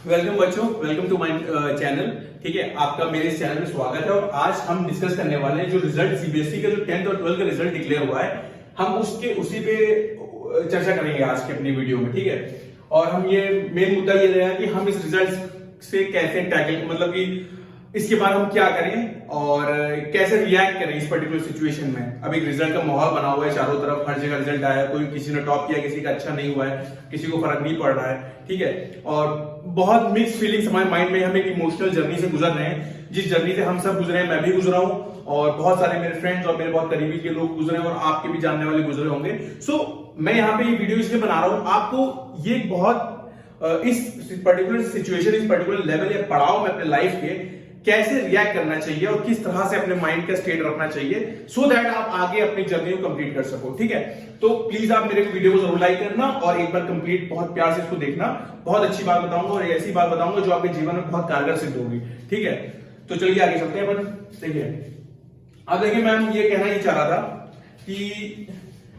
Welcome बच्चों, welcome to my channel. ठीक है, आपका मेरे इस चैनल में स्वागत है। और आज हम डिस्कस करने वाले हैं जो रिजल्ट सीबीएसई का जो 10th और 12th का रिजल्ट डिक्लेयर हुआ है, हम उसी पे चर्चा करेंगे आज की अपनी वीडियो में। ठीक है, और हम ये मेन मुद्दा ये रहेगा कि हम इस रिजल्ट से कैसे टैकल, मतलब कि इसके बाद हम क्या करें और कैसे रिएक्ट करें इस पर्टिकुलर सिचुएशन में। अब एक रिजल्ट का माहौल बना हुआ है, चारों तरफ हर जगह रिजल्ट आया है, कोई किसी ने टॉप किया, किसी का अच्छा नहीं हुआ है, किसी को फर्क नहीं पड़ रहा है। ठीक है, और बहुत मिक्स फीलिंग्स हमारे माइंड में, हम एक इमोशनल जर्नी से गुजर रहे हैं, जिस जर्नी से हम सब गुजरे हैं, मैं भी गुजरा हूं और बहुत सारे मेरे फ्रेंड्स और मेरे बहुत करीबी के लोग गुजरे हैं और आपके भी जानने वाले गुजरे होंगे। सो मैं यहाँ पे ये वीडियो इसलिए बना रहा हूं, आपको ये बहुत इस पर्टिकुलर सिचुएशन, इस पर्टिकुलर लेवल या पड़ाव में अपने लाइफ के कैसे रिएक्ट करना चाहिए और किस तरह से अपने माइंड का स्टेट रखना चाहिए, सो दैट आप आगे अपनी जर्नी को कंप्लीट कर सको। ठीक है, तो प्लीज आप मेरे वीडियो को जरूर लाइक करना और एक बार कंप्लीट बहुत प्यार से इसको देखना। बहुत अच्छी बात बताऊंगा और ऐसी बात बताऊंगा जो आपके जीवन में बहुत कारगर सिद्ध होगी। ठीक है, तो चलिए आगे चलते हैं अपन। देखिए, अब देखिए, मैं ये कहना ही चाह रहा था कि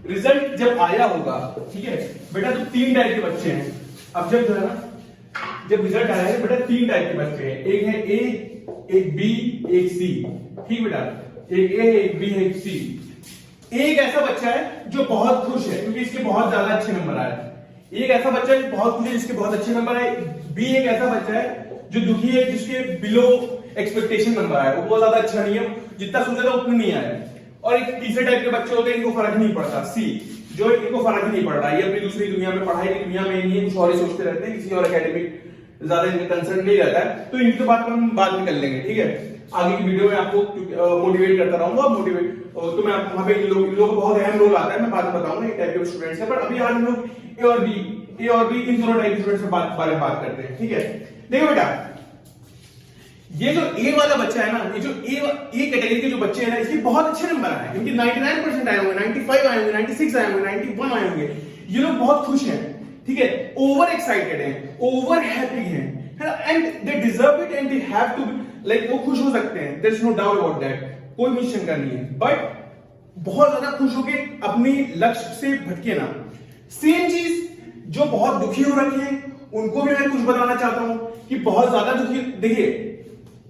रिजल्ट जब आया होगा, ठीक है बेटा, तो 3 टाइप के बच्चे हैं। अब जब जो है ना, जब रिजल्ट आया है बेटा, 3 टाइप के बच्चे हैं, एक है ए, एक बी, एक सी। ठीक बेटा, एक ए, एक बी, एक सी। एक ऐसा बच्चा है जो बहुत खुश है क्योंकि इसके बहुत ज्यादा अच्छे नंबर आए। एक ऐसा बच्चा है जो बहुत खुश है जिसके बहुत अच्छे नंबर आए। बी एक ऐसा बच्चा है जो दुखी है जिसके बिलो एक्सपेक्टेशन नंबर आए, वो बहुत ज्यादा अच्छा नहीं है, जितना सोचा था उतना नहीं आया। और एक तीसरे टाइप के बच्चे होते हैं, इनको फर्क नहीं पड़ता, सी, जो इनको फर्क नहीं पड़ रहा है, ये अपनी दूसरी दुनिया में, पढ़ाई की दुनिया में नहीं है, कुछ और ही सोचते रहते हैं, किसी और एकेडमिक ज्यादा इनका कंसर्न नहीं रहता है। तो इनकी बात हम बाद में कर लेंगे। ठीक है, आगे की वीडियो में आपको मोटिवेट करता रहूंगा। मोटिवेट तो मैं वहां पे इन लोगों का बहुत अहम रोल आता है, मैं बाद में बताऊंगा एक टाइप के स्टूडेंट्स है। पर अभी आज हम लोग ए और बी इन दोनों टाइप के स्टूडेंट्स के बारे में बात करते हैं। ठीक है, देखो बेटा, ये जो ए वाला बच्चा है ना, ये जो ए कैटेगरी के जो बच्चे हैं ना, इसके बहुत अच्छे नंबर आए, इनके 99% आए होंगे, 95 आए होंगे, 96 आए होंगे, 91 आए होंगे। ये लोग बहुत खुश हैं, ठीक है, ओवर एक्साइटेड हैं, ओवर हैप्पी हैं, है ना, and they deserve it and they have to be, like वो खुश हो सकते हैं, there is no doubt about that, कोई भी शंका नहीं है। बट बहुत ज्यादा खुश होके अपनी लक्ष्य से भटके ना। सेम चीज जो बहुत दुखी हो रखे हैं, उनको भी मैं कुछ बताना चाहता हूं कि बहुत ज्यादा दुखी, देखिए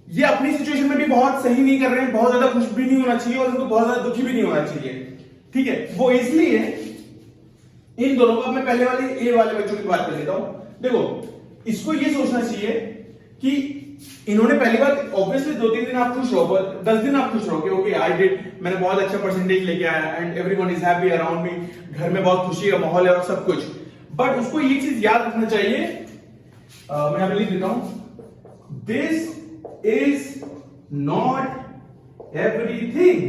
ये अपनी सिचुएशन में भी बहुत सही नहीं कर रहे हैं, बहुत ज्यादा खुश भी नहीं होना चाहिए और उनको बहुत ज्यादा दुखी भी नहीं होना चाहिए। ठीक है, वो इसलिए इन दोनों को, मैं पहले वाले ए वाले बच्चों की बात कर लेता हूं। देखो, इसको ये सोचना चाहिए कि इन्होंने पहली बार, ऑब्वियसली 2-3 दिन आप खुश रहो, 10 दिन आप खुश रहोगे, ओके आई डिड, मैंने बहुत अच्छा परसेंटेज लेके आया and everyone is happy around me, घर में बहुत खुशी का माहौल है और सब कुछ। बट उसको ये चीज याद रखना चाहिए, मैं यहां पे लिख देता हूं, this is not everything,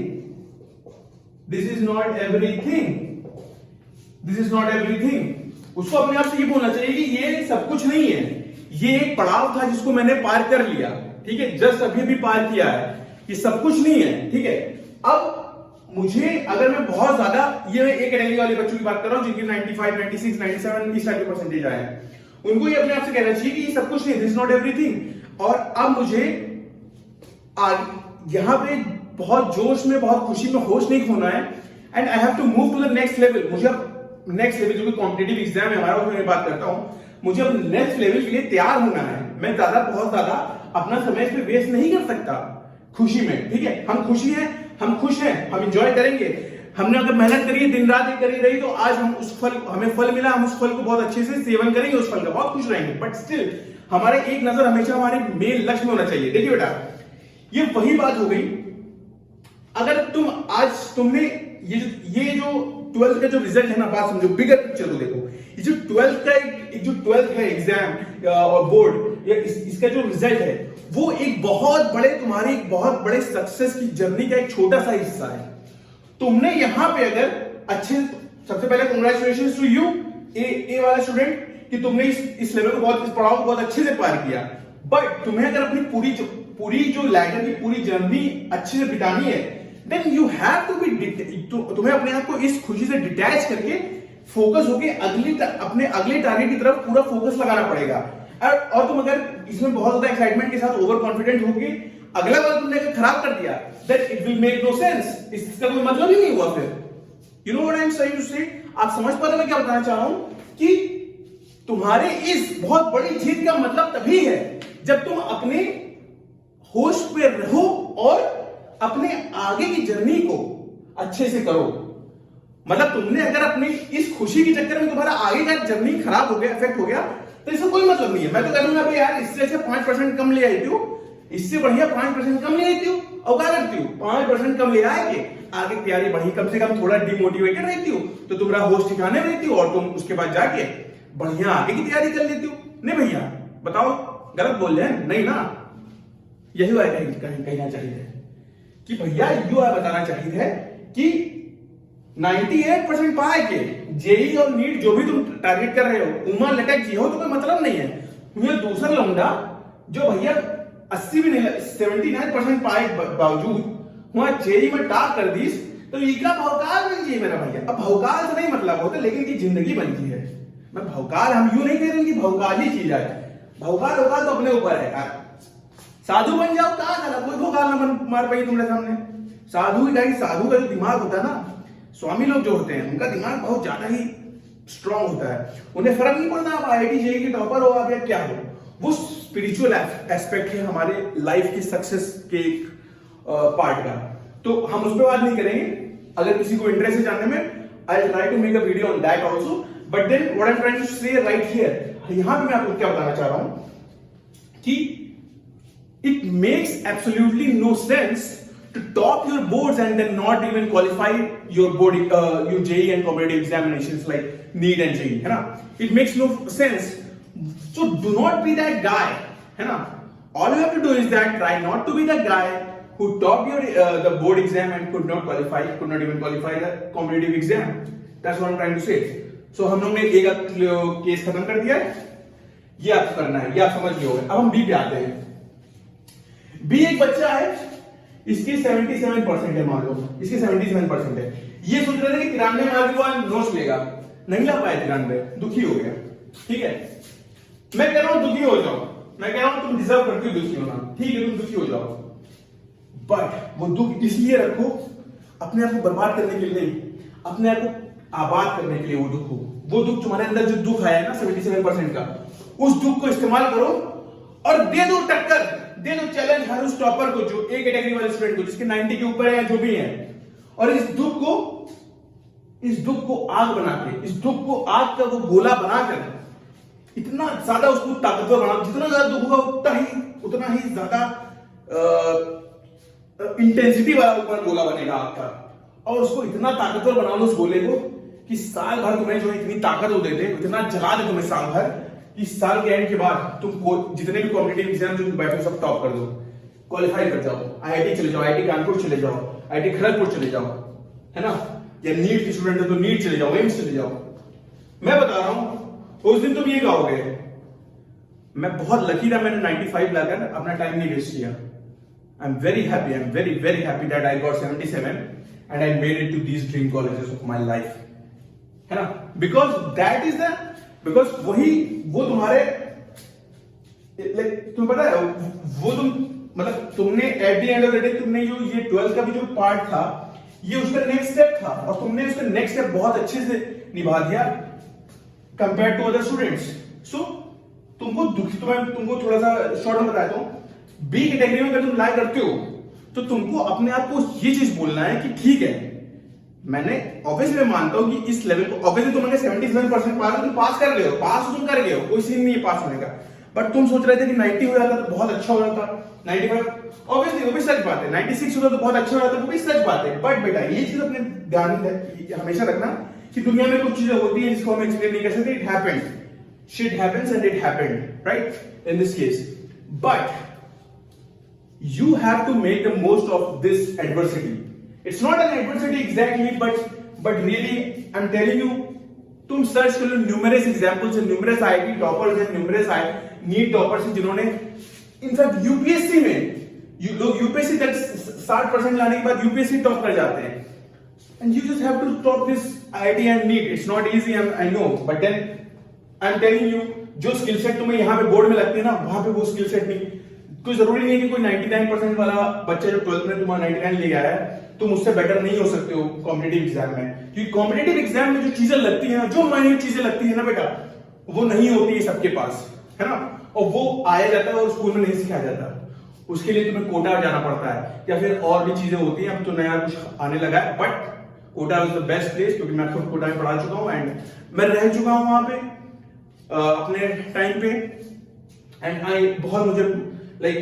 this is not everything, this is not everything. उसको अपने आप से ये बोलना चाहिए कि ये सब कुछ नहीं है, ये एक पड़ाव था जिसको मैंने पार कर लिया। ठीक है, जस्ट अभी भी पार किया है, ये सब कुछ नहीं है। ठीक है, अब मुझे, अगर मैं बहुत ज्यादा, ये मैं एक कैटेगरी वाले बच्चों की बात कर रहा हूं जिनकी 95, 96, 97 इस टाइप के परसेंटेज आए हैं, उनको ये अपने आप से कहना चाहिए कि ये सब कुछ नहीं, दिस इज नॉट एवरीथिंग। और अब मुझे यहां पे बहुत जोश में, बहुत खुशी में होश नहीं खोना है, and I have to move to the next level. मुझे अब नेक्स्ट लेवल, जो कि कॉम्पिटिटिव एग्जाम है हमारा, उसमें बात करता हूं, मुझे अब नेक्स्ट लेवल के लिए तैयार होना है। मैं बहुत ज्यादा अपना समय इस पे वेस्ट नहीं कर सकता खुशी में। ठीक है, हम खुशी हैं, हम खुश हैं, हम एंजॉय करेंगे। हमने अगर मेहनत करी है, दिन रात करी रही, तो आज हम उस फल, हमें फल मिला, हम उस फल को बहुत अच्छे से सेवन करेंगे, उस फल का बहुत खुश रहेंगे। बट स्टिल हमारे एक नजर हमेशा हमारे मेन लक्ष्य में होना चाहिए। देखिए बेटा, ये वही बात हो गई, अगर तुमने ये जो 12th का जो रिजल्ट है ना, बात समझो, बिगर पिक्चर को देखो। ये जो 12th का जो 12th है एग्जाम और बोर्ड, इसका जो रिजल्ट है, वो एक बहुत बड़े, तुम्हारी एक बहुत बड़े सक्सेस की जर्नी का एक छोटा सा हिस्सा है। तुमने यहां पे अगर अच्छे, सबसे पहले कांग्रेचुलेशंस टू यू ए वाला स्टूडेंट, कि तुमने इस लेवल को, इस पड़ाव को बहुत अच्छे से पार किया। बट तुम्हें अगर अपनी पूरी जो लैडर की पूरी जर्नी अच्छे से बितानी है, then you have to be, तुम्हें अपने आप को इस खुशी से डिटैच करके फोकस होके अपने अगले टारगेट की तरफ पूरा फोकस लगाना पड़ेगा। और तुम अगर इसमें बहुत ज्यादा एक्साइटमेंट के साथ ओवर कॉन्फिडेंट होके अगला बार तुमने खराब कर दिया, that it will make no sense, इसका कोई मतलब ही नहीं हुआ। फिर you know what I am trying to say, आप समझ पा रहे हो मैं क्या बताना चाह रहा हूं कि तुम्हारे इस बहुत बड़ी जीत का मतलब तभी है जब तुम अपने होश पे रहो और अपने आगे की जर्नी को अच्छे से करो। मतलब तुमने अगर अपनी इस खुशी के चक्कर में तुम्हारा आगे का जर्नी खराब हो गया, इफेक्ट हो गया, तो इसका कोई मतलब नहीं है। मैं तो करूंगा भाई यार, इससे अच्छा 5% कम ले आई थी, इससे बढ़िया 5% कम ले आई थी, और क्या करती हूँ 5% कम ले आएंगे, आगे तैयारी बढ़ी, कम से कम थोड़ा डिमोटिवेटेड रहती हूँ तो तुम्हारा होश ठिकाने रहती हो और तुम उसके बाद जाके बढ़िया आगे की तैयारी कर लेती हो। नहीं भैया बताओ, गलत बोल रहे हैं? नहीं ना, यही हुआ कहना चाहिए कि भैया यू बताना चाहिए कि 98% पाए के जेई और नीट जो भी तुम टारगेट कर रहे हो, उमा लटक जी हो तो कोई मतलब नहीं है। मुझे दूसरा लौंडा जो भैया 80 भी नहीं 79% पाए बावजूद वहां जेई में टॉप कर दी, तो इनका भौकाल बन जी मेरा भैया। अब भौकाल से नहीं मतलब होता, लेकिन की जिंदगी बनती है। मैं भौकाल हम यूं नहीं कह रहे कि भौकाल ही चीज है, भौकाल होगा तो अपने ऊपर है यार। साधु बन जाओ, कहा चला, कोई भौकाल ना बन मार पाई तुम्हारे सामने। साधु ही साधु का जो दिमाग होता है ना, स्वामी लोग जो होते हैं उनका दिमाग बहुत ज्यादा ही स्ट्रांग होता है। उन्हें फर्क नहीं पड़ता आप आईआईटी जेईई के टॉपर हो आप या क्या हो, वो स्पिरिचुअल एस्पेक्ट है हमारे लाइफ की सक्सेस के एक पार्ट का। तो हम उस पर बात नहीं करेंगे। अगर किसी को इंटरेस्ट है जानने में, I try to make a video on that also, but then what I am trying to say right here, यहां पे मैं आपको क्या बताना चाह रहा हूं कि it makes absolutely no sense to top your boards and then not even qualify your board your JEE and competitive examinations like NEET and JEE, है ना? It makes no sense. So do not be that guy, है ना? All you have to do is that try not to be that guy who topped your the board exam and could not even qualify the competitive exam. That's what I'm trying to say. So हम लोग ने A का case खत्म कर दिया है, ये आपको करना है, ये आप समझ गए होंगे। अब हम B पे आते हैं। B एक बच्चा है, इसकी 77% है, मान लो इसकी 77% है। ये सोच रहे थे कि 93 मार्क का नोट्स लेगा, नहीं ला पाया 93, दुखी हो गया। ठीक है, मैं कह रहा हूं दुखी हो जाओ, मैं कह रहा हूं तुम डिजर्व करते हो दुखी होना, ठीक है तुम दुखी हो जाओ, बट वो दुख इसलिए रखो अपने आप को बर्बाद करने के लिए नहीं, अपने आप को आबाद करने के लिए। वो दुख हो, वो दुख तुम्हारे अंदर जो दुख आया ना 77% का, उस दुख को इस्तेमाल करो और दे दो टक्कर, दे दो चैलेंज हर उस टॉपर को जो ए कैटेगरी वाले स्टूडेंट को जिसके 90 के ऊपर है, जो भी है। और इस दुख को आग बना के, इस दुख को आग का वो गोला बनाकर इतना ज्यादा उसको ताकतवर बना, जितना ज्यादा दुख होगा उतना ही ज्यादा इंटेंसिटी वाला ऊपर गोला बनेगा आपका। और उसको इतना ताकतवर बना लो उस गोले को कि साल भर तुम्हें जो इतनी ताकत हो देते, इतना जला दे तुम्हें साल भर, इस साल के एंड के बाद तुम जितने भी कॉम्पिटिटिव एग्जाम जो बैठो सब टॉप कर दो, क्वालिफाई कर जाओ, आईआईटी चले जाओ, आईआईटी कानपुर चले जाओ, आईआईटी खड़गपुर चले जाओ, है ना? या नीट की स्टूडेंट है तो नीट चले जाओ, एम्स चले जाओ। मैं बता रहा हूं उस दिन तुम ये कहोगे मैं बहुत लकी था, मैंने 95 लाकर अपना टाइम नहीं वेस्ट किया। I am very happy, I am very very happy that I got 77 and I made it to these dream colleges of my life, है ना? Because that is the, because वो तुम्हारे तुम्हें पता है वो तुम मतलब तुमने at the end of the day तुमने जो ये 12th का भी जो पार्ट था ये उसका नेक्स्ट स्टेप था, और तुमने उसका नेक्स्ट स्टेप बहुत अच्छे से निभा दिया कंपेयर टू अदर स्टूडेंट्स। सो तुमको थोड़ा सा शॉर्ट में बताता हूं, बी कैटेगरी में अगर तुम लाइक करते हो तो तुमको अपने आप को ये चीज बोलना है कि ठीक है, मैंने ऑब्वियसली मानता हूं कि इस लेवल को ऑब्वियसली तुमने 77% पास कर गए हो, पास तुम कर गए हो, कोई सीन नहीं है पास होने का, बट तुम सोच रहे थे कि 90 हो जाता तो बहुत अच्छा हो जाता, 95 ऑब्वियसली वो भी सच बात है, 96 होता तो बहुत अच्छा हो जाता, वो भी सच बात है। बट बेटा ये चीज अपने ध्यान में हमेशा रखना कि दुनिया में कुछ चीजें होती है जिसको हम एक्सप्लेन नहीं कर सकते, it happened, shit happens and it happened, right, in this case. But you have to make the most of this adversity. It's not an adversity exactly, but really I'm telling you, तुम search कर लो numerous examples हैं, numerous IIT toppers हैं, numerous NEET toppers हैं जिन्होंने in fact UPSC में लोग UPSC तक 60% लाने के बाद यूपीएससी टॉप कर जाते हैं, and you just have to top this IIT and NEET. It's not easy, I know, but then I'm telling you, जो स्किल सेट तुम्हें यहाँ पे बोर्ड में लगती है ना, वहां पे वो स्किल सेट नहीं, कोई जरूरी नहीं है कि कोई 99% वाला बच्चा जो 12th में तुम्हारा 99 ले आया है तुम उससे बेटर नहीं हो सकते हो कॉम्पिटिटिव एग्जाम में, क्योंकि कॉम्पिटिटिव एग्जाम में जो चीजें लगती हैं, जो माइन्यूट चीजें लगती है ना बेटा, वो नहीं होती है सबके पास, है ना, और वो आया जाता है और स्कूल में नहीं सिखाया जाता। उसके लिए तुम्हें कोटा जाना पड़ता है या फिर और भी चीजें होती हैं। अब तो नया कुछ आने लगा है, but Kota is the best place, क्योंकि मैं खुद कोटा में पढ़ा चुका हूँ एंड मैं रह चुका हूँ वहां पे अपने टाइम पे, एंड आई बहुत मुझे like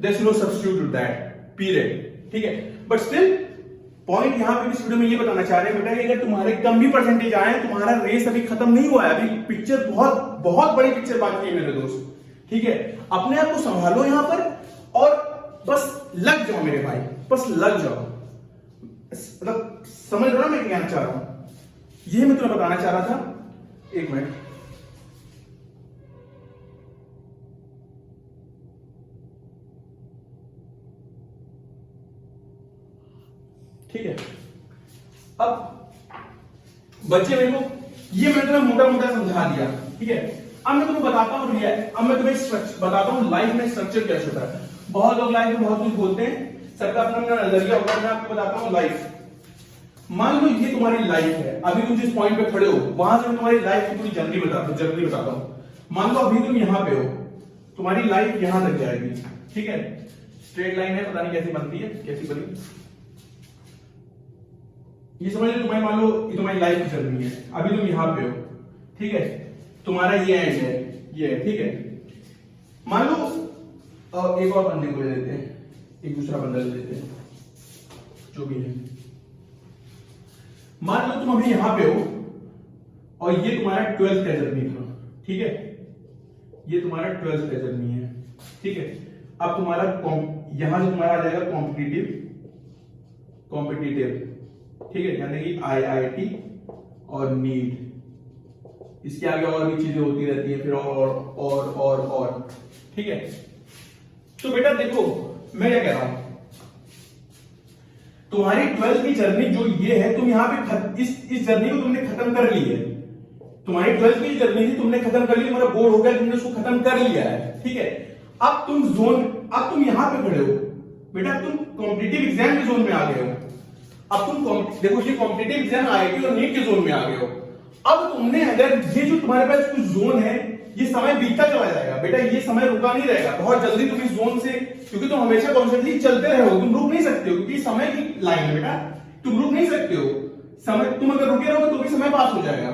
there is no substitute to that period, ठीक है। बट स्टिल पॉइंट यहां पे इस वीडियो में ये बताना चाह रहे हैं बेटा कि अगर तुम्हारे कम भी परसेंटेज आए, तुम्हारा रेस अभी खत्म नहीं हुआ है, अभी पिक्चर बहुत बहुत बड़ी पिक्चर बाकी है मेरे दोस्त, ठीक है। अपने आप को संभालो यहां पर और बस लग जाओ मेरे भाई, बस लग जाओ। मतलब समझ रहे हो ना मैं क्या कहना चाह रहा हूं, ये मैं तुम्हें बताना चाह रहा था। एक मिनट, ठीक है। अब बच्चे मेरे को ये मैंने तुम्हें मोटा मोटा समझा दिया, ठीक है। अब मैं तुम्हें बताता हूँ अब मैं तुम्हें बताता हूँ लाइफ में स्ट्रक्चर कैसे होता है। बहुत लोग लाइफ में बहुत कुछ बोलते हैं, सबका अपना अपना नजरिया होता है। मैं आपको बताता हूँ लाइफ, मान लो ये तुम्हारी लाइफ है, अभी तुम जिस पॉइंट पे खड़े हो वहां से मैं तुम्हारी लाइफ की पूरी जर्नी बताता हूँ। मान लो अभी तुम यहां पे हो, तुम्हारी लाइफ यहां तक जाएगी, ठीक है। स्ट्रेट लाइन है, पता नहीं कैसी बनती है, कैसी बनी, ये समझ लो तुम्हारी, मान लो ये तुम्हारी लाइफ की जर्नी है, अभी तुम यहां पे हो, ठीक है। तुम्हारा ये एंड है, ये है, ठीक है। मान लो एक और बंदे को ले लेते हैं, एक दूसरा बंदा ले लेते हैं, जो भी है। मान लो तुम अभी यहां पे हो और ये तुम्हारा 12th का जर्नी था, ठीक है। ये तुम्हारा 12th का जर्नी है, ठीक है। अब तुम्हारा यहां से तुम्हारा आ जाएगा कॉम्पिटिटिव, ठीक है, यानी कि IIT और नीट। इसके आगे और भी चीजें होती रहती है, फिर और, ठीक है। तो बेटा देखो मैं क्या कह रहा हूं, तुम्हारी 12th की जर्नी जो ये है, तुम यहां पे इस जर्नी को तुमने खत्म कर ली है। तुम्हारी 12th की जर्नी थी, तुमने खत्म कर ली, तुम्हारा बोर्ड हो गया, तुमने उसको खत्म कर लिया है, ठीक है। अब तुम यहां पे खड़े हो बेटा, तुम कॉम्पिटिटिव एग्जाम के जोन में आ गए हो। अब तुम देखो ये कॉम्पिटिटिव एग्जाम IIT और नीट के जोन में आ गए हो। अब तुमने अगर ये जो तुम्हारे पास कुछ जोन है, ये समय बीतता चला जाएगा बेटा, ये समय रुका नहीं रहेगा। बहुत जल्दी तुम इस जोन से, क्योंकि तुम हमेशा कॉन्स्टेंटली चलते रहे हो, तुम रुक नहीं सकते हो, क्योंकि समय की लाइन है बेटा, तुम रुक नहीं सकते हो। समय, तुम अगर रुके रहोगे तो भी समय पास हो जाएगा,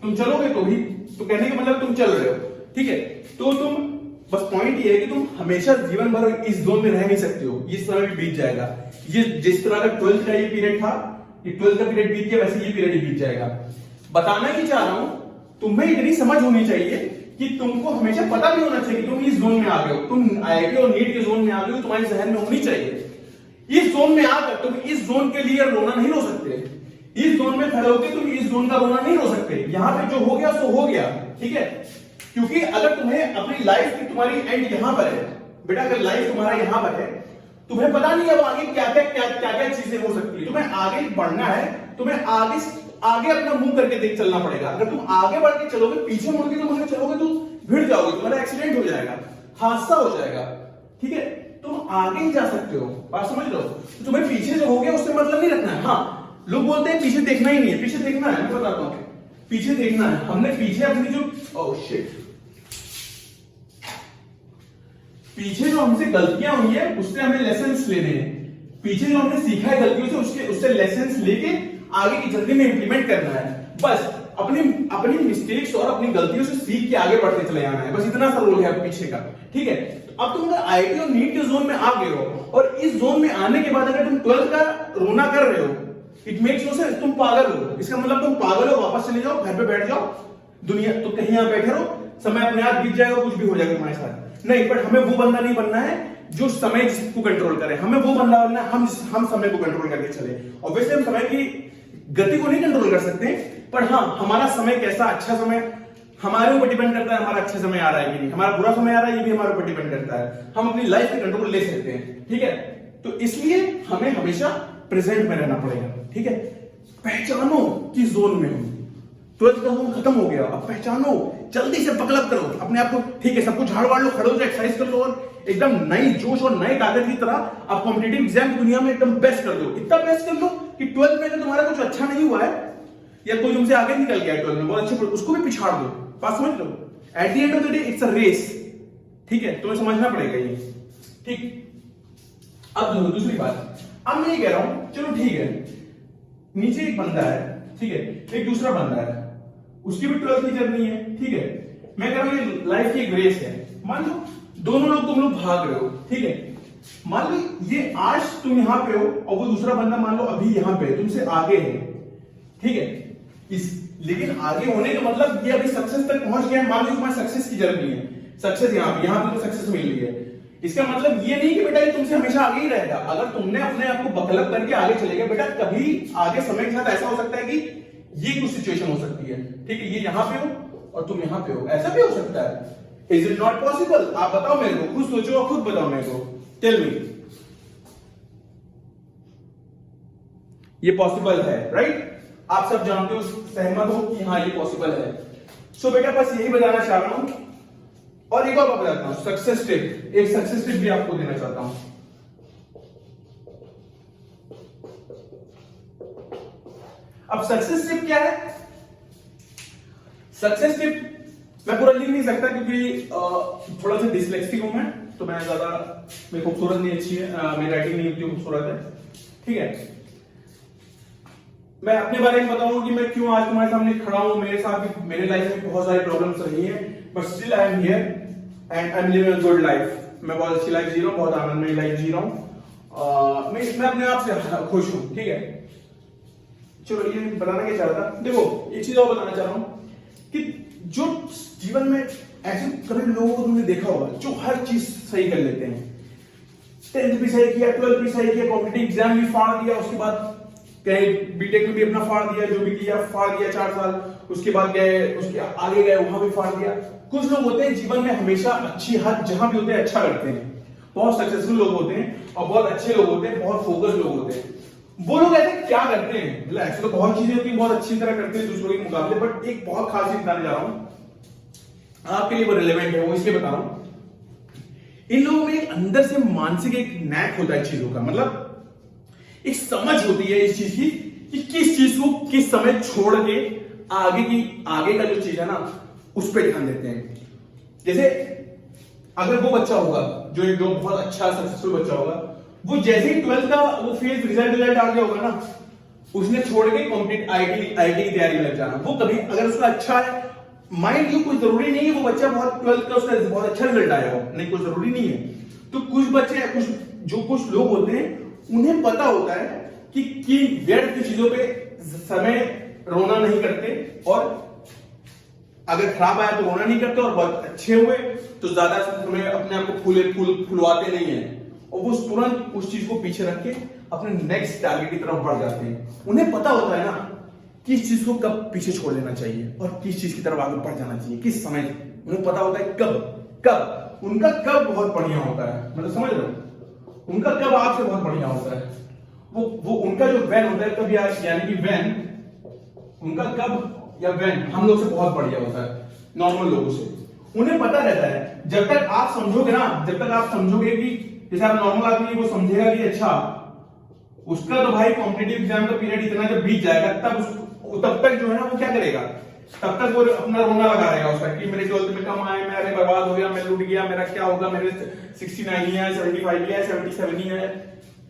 तुम चलोगे तो भी, तो कहने का मतलब तुम चल रहे हो, ठीक है। तो तुम बस पॉइंट ये है कि तुम हमेशा जीवन भर इस जोन में रह नहीं सकते हो, ये समय भी बीत जाएगा। ये जिस तरह का 12th का ये पीरियड था, ये 12th का पीरियड बीत गया, वैसे ये पीरियड भी बीत जाएगा। बताना ही चाह रहा हूं, तुम्हें इतनी समझ होनी चाहिए कि तुमको हमेशा पता भी होना चाहिए कि तुम इस जोन में आ गए हो, तुम IIT और नीट के जोन में आ गए हो, तुम्हारे जहन में होनी चाहिए। इस जोन में आकर तुम इस जोन के लिए रोना नहीं रो सकते, इस जोन में खड़े होकर तुम इस जोन का रोना नहीं रो सकते। यहां पे जो हो गया सो हो गया, ठीक है। क्योंकि अगर तुम्हें अपनी लाइफ की, तुम्हारी एंड यहां पर है बेटा, अगर लाइफ तुम्हारा यहां पर है, तुम्हें पता नहीं अब आगे क्या क्या चीजें हो सकती है। तुम्हें आगे बढ़ना है, तुम्हें आगे अपना मुंह करके देख चलना पड़ेगा। अगर तुम आगे बढ़ के चलोगे, पीछे मुड़ के तुम चलोगे तो भिड़ जाओगे, तुम्हारा एक्सीडेंट हो जाएगा, हादसा हो जाएगा, ठीक है। तुम आगे ही जा सकते हो, बात समझ लो। तुम्हें पीछे जो हो गया उससे मतलब नहीं रखना है। हाँ, लोग बोलते हैं पीछे देखना ही नहीं है, पीछे देखना है, मैं बताता हूं, पीछे देखना है। हमने पीछे अपनी जो ओह शिट, पीछे जो हमसे गलतियां हुई है उससे हमें लेसन्स लेने हैं। पीछे जो हमने सीखा है गलतियों से, उससे लेसन्स लेके आगे की जर्नी में इंप्लीमेंट करना है। बस अपनी मिस्टेक्स और अपनी गलतियों से सीख के आगे बढ़ते चले जाना है, बस इतना सा रोल है पीछे का, ठीक है। तो अब तुम अगर IIT और नीट के जोन में आ गए हो, और इस जोन में आने के बाद अगर तुम 12th का रोना कर रहे हो, इट मेक्स नो सेंस, तुम पागल हो। इसका मतलब तुम पागल हो, वापस चले जाओ, घर पे बैठ जाओ, दुनिया तो कहीं यहां बैठे रहो, समय अपने आप बीत जाएगा, कुछ भी हो जाएगा तुम्हारे साथ। नहीं, बट हमें वो बंदा नहीं बनना है जो समय को कंट्रोल करे, हमें वो बंदा बनना है हम समय को कंट्रोल करके चले। ऑब्वियसली हम समय की गति को नहीं कंट्रोल कर सकते, पर हाँ, हमारा समय कैसा अच्छा समय हमारे ऊपर डिपेंड करता है, हमारा अच्छा समय आ रहा है कि नहीं, हमारा बुरा समय आ रहा है ये भी हमारे ऊपर डिपेंड करता है। हम अपनी लाइफ पे कंट्रोल ले सकते हैं, ठीक है। तो इसलिए हमें हमेशा प्रेजेंट में रहना पड़ेगा, ठीक है। पहचानो किस जोन में हो, 12th का जोन खत्म हो गया, अब पहचानो, जल्दी से पकड़प करो अपने आप को, ठीक है। सब कुछ झाड़ वाड़ लो, खड़े हो जाओ, एक्सरसाइज कर लो, और एकदम नई जोश और नई ताकत की तरह आप कॉम्पिटिटिव एग्जाम की दुनिया में एकदम बेस्ट कर दो। इतना बेस्ट कर लो कि 12th में अगर तुम्हारा कुछ अच्छा नहीं हुआ है, या कोई तुमसे आगे निकल गया 12th में बहुत अच्छे, उसको भी पिछाड़ दो, बात समझ लो, at the end of the day it's a race, ठीक है, तुम्हें समझना पड़ेगा ये, ठीक। अब दूसरी बात, अब मैं ये कह रहा हूं चलो ठीक है, नीचे एक बंदा है, ठीक है, एक दूसरा बंदा है, उसकी भी 12th की जर्नी है, ठीक है, मैं कह रहा हूं ये लाइफ की एक रेस है। मान लो दोनों लोग, तुम लोग भाग रहे हो, ठीक है, मान लो ये आज तुम यहां पे हो और वो दूसरा बंदा मान लो अभी यहां पे तुमसे आगे है, ठीक है, लेकिन आगे होने का मतलब ये अभी सक्सेस तक पहुंच गया है, मान लो तुम्हारी सक्सेस की जर्नी है, सक्सेस यहां पे तो सक्सेस मिल रही है, इसका मतलब ये नहीं कि बेटा ये तुमसे हमेशा आगे ही रहेगा। अगर तुमने अपने आप को बकलप करके आगे चले गए बेटा, कभी आगे समय के साथ ऐसा हो सकता है कि ये कुछ सिचुएशन हो सकती है, ठीक है, ये यहां पे हो और तुम यहां पे हो, ऐसा भी हो सकता है। Is it not possible? आप बताओ मेरे को, खुद सोचो और खुद बताओ मेरे को, टेल मी। ये पॉसिबल है, राइट? आप सब जानते हो, सहमत हो कि हाँ ये पॉसिबल है। सो बेटा बस यही बताना चाह रहा हूं, और एक और बात बताता हूं, सक्सेस टिप, एक सक्सेस टिप भी आपको देना चाहता हूं। अब सक्सेस टिप क्या है? सक्सेस टिप मैं पूरा लिख नहीं सकता क्योंकि थोड़ा सा डिसलेक्सिक हूं मैं, तो मैं ज्यादा, मेरी खूबसूरत नहीं अच्छी है, मेरी राइटिंग नहीं उतनी खूबसूरत है, ठीक है। मैं अपने बारे में बताऊं कि मैं क्यों आज तुम्हारे सामने खड़ा हूं, मेरे साथ भी मेरे लाइफ में बहुत सारी प्रॉब्लम्स रही हैं, but still I am here and I am living a good life. मैं बहुत अच्छी लाइफ जी रहा हूं, बहुत आनंदमय लाइफ जी रहा हूं, मैं अपने आप से खुश हूं, ठीक है। चलो ये बताना क्या चाह रहा था, देखो एक चीज और बताना चाह रहा हूं कि जो जीवन में ऐसे कभी लोगों को तुमने देखा होगा जो हर चीज सही कर लेते हैं, 10th भी सही किया, 12th भी सही किया, कॉम्पिटिटिव एग्जाम भी फाड़ दिया, उसके बाद गए बीटेक में भी अपना फाड़ दिया, जो भी किया फाड़ दिया 4 साल, उसके बाद गए उसके आगे गए वहां भी फाड़ दिया। कुछ लोग होते हैं जीवन में हमेशा अच्छी, हर जहां भी होते हैं अच्छा करते हैं, बहुत सक्सेसफुल लोग होते हैं और बहुत अच्छे लोग होते हैं, बहुत फोकस लोग होते हैं। वो लोग ऐसे क्या करते हैं, मतलब ऐसे तो बहुत चीजें होती हैं, बहुत अच्छी तरह करते हैं दूसरों के मुकाबले, बट एक बहुत खास चीज बताने जा रहा हूं आपके लिए, वो रिलेवेंट है, वो इसलिए बता रहा हूं। इन लोगों में अंदर से मानसिक एक नैक होता है चीजों का, मतलब एक समझ होती है इस चीज की कि किस चीज को किस समय छोड़ के आगे का जो चीज है ना उस पर ध्यान देते हैं। जैसे अगर वो बच्चा होगा जो बहुत अच्छा सक्सेसफुल बच्चा होगा, वो जैसे ही 12th का वो फेज रिजल्ट आ गया होगा ना, उसने छोड़ के कॉम्पिटिटिव आईआईटी की तैयारी में लग जाना। वो कभी अगर उसका अच्छा है, माइंड यू कोई जरूरी नहीं है वो बच्चा बहुत 12th का उसका बहुत अच्छा रिजल्ट आया हो, नहीं कोई जरूरी नहीं है। तो कुछ बच्चे कुछ लोग होते हैं, उन्हें पता होता है कि व्यर्थ की चीजों पे समय रोना नहीं करते, और अगर खराब आया तो रोना नहीं करते, और बहुत अच्छे हुए तो ज्यादा समय अपने आप को फुलवाते नहीं है, और वो तुरंत उस चीज को पीछे रख के अपने नेक्स्ट टारगेट की तरफ बढ़ जाते हैं। उन्हें पता होता है ना किस चीज को कब पीछे छोड़ देना चाहिए और किस चीज की तरफ आगे बढ़ जाना चाहिए, किस समय। उन्हें पता होता है कब उनका कब बहुत बढ़िया होता है, मतलब समझ रहे हो, उनका कब आपसे बहुत बढ़िया होता है, वो उनका जो वैन होता है कब, यानी कि वैन उनका कब या वैन हम लोग से बहुत बढ़िया होता है नॉर्मल लोगों से। उन्हें पता रहता है, जब तक आप समझोगे ना, जब तक आप समझोगे कि जैसे आप नॉर्मल आदमी वो समझेगा कि अच्छा उसका तो भाई कॉम्पिटिटिव एग्जाम का पीरियड इतना जब बीत जाएगा तब तक जो है ना वो क्या करेगा, तब तक वो अपना रोना लगा रहेगा उसका कि मेरे 12th में कम आए, मेरे बर्बाद हो गया, मैं लूट गया, मेरा क्या होगा, मेरे 69 ही है, 75 ही है, 77 ही है,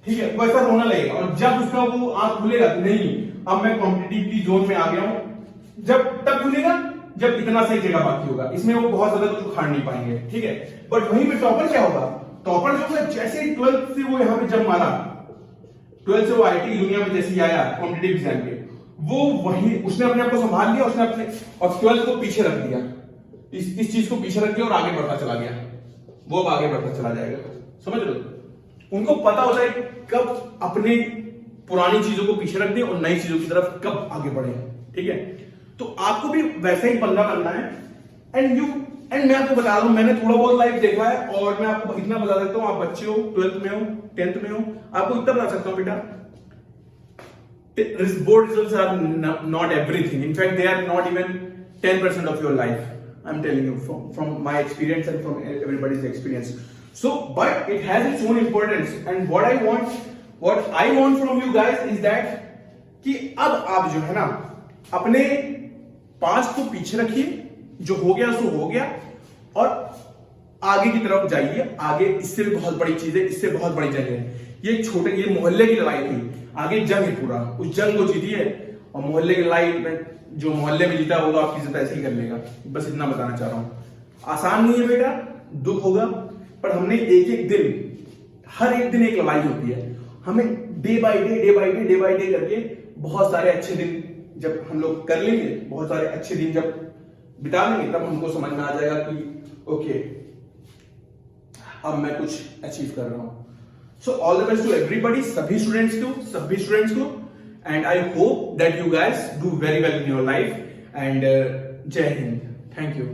ठीक है, वैसा रोना लगेगा। और जब उसका वो आंख खुलेगा नहीं अब मैं कॉम्पिटिटिव की जोन में आ गया हूं, जब तब खुलेगा जब इतना सही जगह बाकी होगा, इसमें वो बहुत ज्यादा कुछ उखाड़ नहीं पाएंगे, ठीक है। बट वहीं पे टॉपर क्या होगा, टॉपर जो है जैसे ही 12th से वो यहाँ पे जब मारा, 12th से वो आईटी दुनिया में जैसे ही आया कॉम्पिटिटिव एग्जाम के, वो वही उसने अपने आप को संभाल लिया, उसने अपने और 12th को पीछे रख दिया, इस चीज को पीछे रख दिया और आगे बढ़ता चला गया, वो अब आगे बढ़ता चला जाएगा, समझ लो। उनको पता होता है कब अपने पुरानी चीजों को पीछे रख दे और नई चीजों की तरफ कब आगे बढ़े, ठीक है। तो आपको भी वैसा ही पल्ला करना है। एंड मैं आपको बता रहा हूं, मैंने थोड़ा बहुत लाइफ देखा है और मैं आपको इतना बता सकता हूं, आप बच्चे हो, 12th में हो, 10th में हो, आपको इतना बता सकता हूं बेटा, board results are not everything. In fact, they are not even 10% of your life. I'm telling you from my experience and from everybody's experience. So, but it has its own importance. And what I want from you guys is that कि अब आप जो है ना अपने past को पीछे रखिए जो हो गया सो हो गया, और आगे की तरफ जाइए। आगे इससे भी बहुत बड़ी चीज है, इससे बहुत बड़ी जंग है। ये मोहल्ले की लड़ाई थी, आगे जंग है पूरा, उस जंग को जीतिए। और मोहल्ले की लड़ाई में जो मोहल्ले में जीता होगा आपकी इज्जत ऐसे ही कर लेगा। बस इतना बताना चाह रहा हूं। आसान नहीं है बेटा, दुख होगा, पर हमने एक एक दिन, हर एक दिन एक लड़ाई होती है। हमें डे बाय डे करके बहुत सारे अच्छे दिन जब हम लोग कर लेंगे, बहुत सारे अच्छे दिन जब बिता लेंगे, तब हमको समझ में आ जाएगा कि ओके, अब मैं कुछ अचीव कर रहा हूं। So all the best to everybody, सभी स्टूडेंट्स को, and I hope that you guys do very well in your life, and जय हिंद। Thank you.